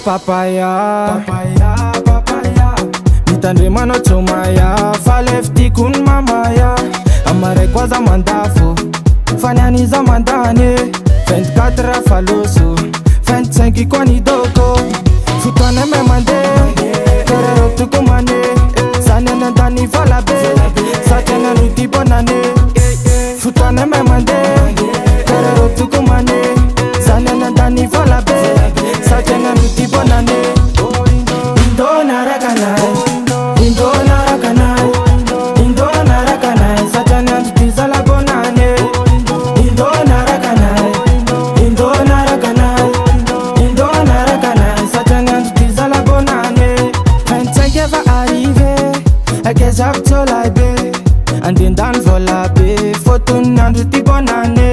papaya mitandremano tsomaya faleftikun mamaya amaray koa za mandafo faniany za mandany 24 faloso 25 koa ny doko fotoana me mandeha karero toko mane zany anandany valabe satria nano tibonane fotoana me mandeha karero toko mane zany anandany valabe satria nano tibonane indona rakanay indona rakanay indona rakanay satria nano tizalabonane indona rakanay indona rakanay indona rakanay satria nano tizalabonane 25 va arriver akezako tsolabe andendany volabe fotony andro tibonane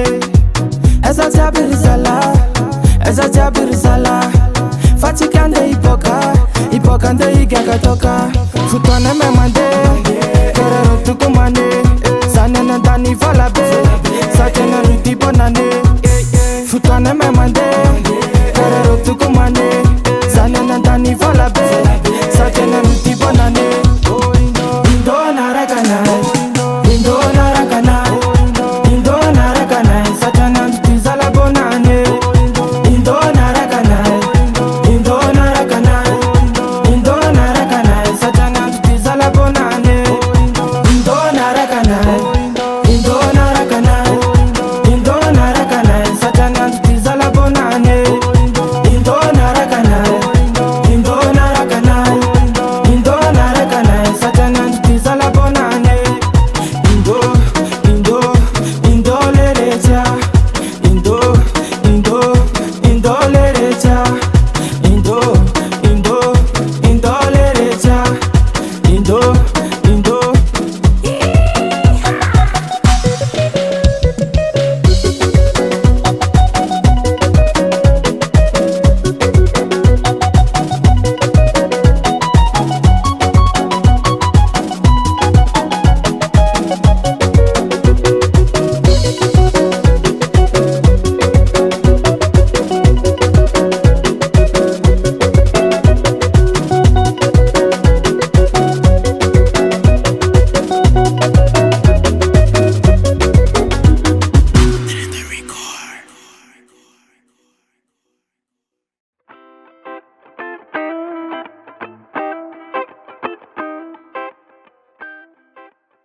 eza jiaby ry zala eza jiaby ry zala fa tsika ande iboka ande igaka toka fotoana me mande